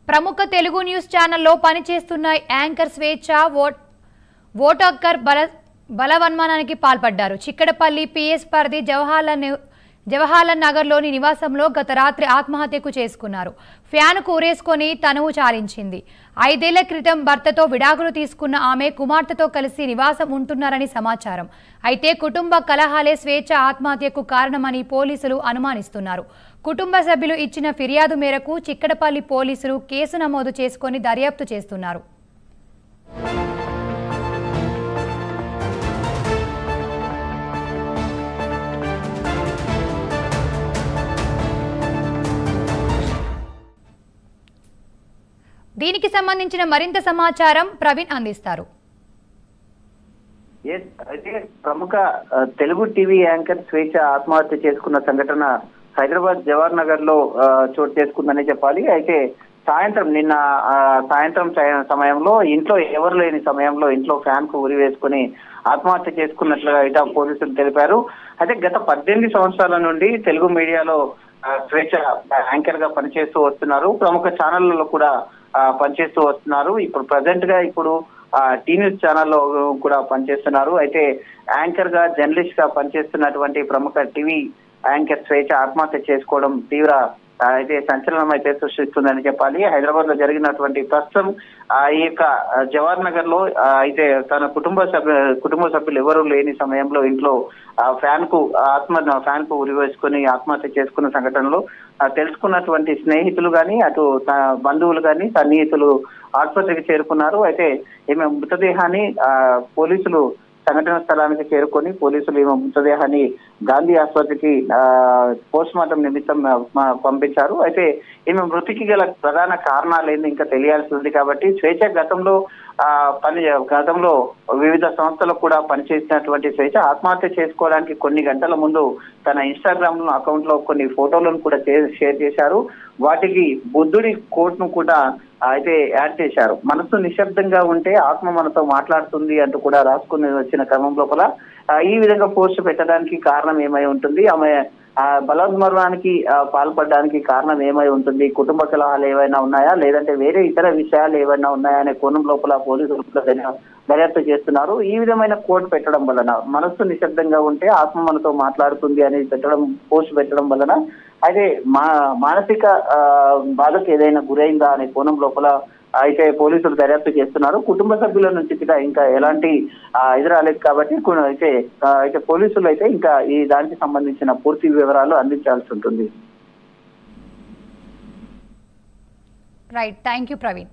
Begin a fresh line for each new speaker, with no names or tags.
ప్రముఖ తెలుగు న్యూస్ ఛానల్లో పనిచేస్తున్న యాంకర్ స్వేచ్ఛ ఓటాకర్ బలవన్మనానికి పాల్పడ్డారు. చిక్కడపల్లి పిఎస్ పరిధి జవహర్లాల్ నగర్లోని నివాసంలో గత రాత్రి ఆత్మహత్యకు చేసుకున్నారు. ఫ్యాన్కు ఊరేసుకొని తనువు చాలించింది. 5 ఏళ్ల క్రితం భర్తతో విడాకులు తీసుకున్న ఆమె కుమార్తెతో కలిసి నివాసం ఉంటున్నారని సమాచారం. అయితే కుటుంబ కలహాలే స్వేచ్ఛ ఆత్మహత్యకు కారణమని పోలీసులు అనుమానిస్తున్నారు. కుటుంబ సభ్యులు ఇచ్చిన ఫిర్యాదు మేరకు చిక్కడపల్లి పోలీసులు కేసు నమోదు చేసుకొని దర్యాప్తు చేస్తున్నారు. దీనికి సంబంధించిన మరింత సమాచారం ప్రవీణ్ అందిస్తారు.
అయితే ప్రముఖ తెలుగు టీవీ యాంకర్ స్వేచ్ఛ ఆత్మహత్య చేసుకున్న సంఘటన హైదరాబాద్ జవహర్ నగర్ లో చోటు చేసుకుందని చెప్పాలి. అయితే నిన్న సాయంత్రం సమయంలో ఇంట్లో ఎవరు లేని సమయంలో ఇంట్లో ఫ్యాన్ కు ఉరి వేసుకుని ఆత్మహత్య చేసుకున్నట్లుగా అయితే పోలీసులు తెలిపారు. అయితే గత 18 సంవత్సరాల నుండి తెలుగు మీడియాలో స్వేచ్ఛ యాంకర్ గా పనిచేస్తూ వస్తున్నారు. ప్రముఖ ఛానళ్లలో కూడా పనిచేస్తూ వస్తున్నారు. ఇప్పుడు ప్రజెంట్ గా టీ న్యూస్ ఛానల్లో కూడా పనిచేస్తున్నారు. అయితే యాంకర్ గా జర్నలిస్ట్ గా పనిచేస్తున్నటువంటి ప్రముఖ టీవీ యాంకర్ స్వేచ్ఛ ఆత్మహత్య చేసుకోవడం తీవ్ర అయితే సంచలనం అయితే సృష్టిస్తుందని చెప్పాలి. హైదరాబాద్ లో జరిగినటువంటి ప్రస్తుతం ఈ యొక్క జవహర్ నగర్ లో అయితే తన కుటుంబ సభ్యులు ఎవరు లేని సమయంలో ఇంట్లో ఫ్యాన్ కు ఉరి వేసుకుని ఆత్మహత్య చేసుకున్న సంఘటనలో తెలుసుకున్నటువంటి స్నేహితులు గాని అటు బంధువులు గాని సన్నిహితులు ఆసుపత్రికి చేరుకున్నారు. అయితే ఈమె మృతదేహాన్ని పోలీసులు సంఘటన స్థలానికి చేరుకొని పోలీసులు ఈమె మృతదేహాన్ని గాంధీ ఆసుపత్రికి పోస్ట్ మార్టం నిమిత్తం పంపించారు. అయితే ఈమె మృతికి గల ప్రధాన కారణాలు ఏంది ఇంకా తెలియాల్సి ఉంది. కాబట్టి స్వేచ్ఛ గతంలో వివిధ సంస్థలకు కూడా పనిచేసినటువంటి స్వేచ్ఛ ఆత్మహత్య చేసుకోవడానికి కొన్ని గంటల ముందు తన ఇన్స్టాగ్రామ్ అకౌంట్ లో కొన్ని ఫోటోలను కూడా షేర్ చేశారు. వాటికి బుద్ధుడి కోట్ ను కూడా అయితే యాడ్ చేశారు. మనసు నిశ్శబ్దంగా ఉంటే ఆత్మ మనతో మాట్లాడుతుంది అంటూ కూడా రాసుకుని వచ్చిన క్రమం లోపల ఈ విధంగా పోస్ట్ పెట్టడానికి కారణం ఏమై ఉంటుంది, ఆమె బలవన్మరణానికి పాల్పడడానికి కారణం ఏమై ఉంటుంది, కుటుంబ కలహాలు ఏవైనా ఉన్నాయా లేదంటే వేరే ఇతర విషయాలు ఏవైనా ఉన్నాయా అనే కోణం లోపల పోలీసులు దర్యాప్తు చేస్తున్నారు. ఈ విధమైన కోట్ పెట్టడం వలన మనస్సు నిశ్శబ్దంగా ఉంటే ఆత్మ మనతో మాట్లాడుతుంది అని పోస్ట్ పెట్టడం వలన అయితే మానసిక బాధకు ఏదైనా గురైందా అనే కోణం లోపల అయితే పోలీసులు దర్యాప్తు చేస్తున్నారు. కుటుంబ సభ్యుల నుంచి కూడా ఇంకా ఎలాంటి ఎదురాలేదు కాబట్టి అయితే పోలీసులు అయితే ఇంకా ఈ దానికి సంబంధించిన పూర్తి వివరాలు అందించాల్సి ఉంటుంది.
Right, thank you Praveen.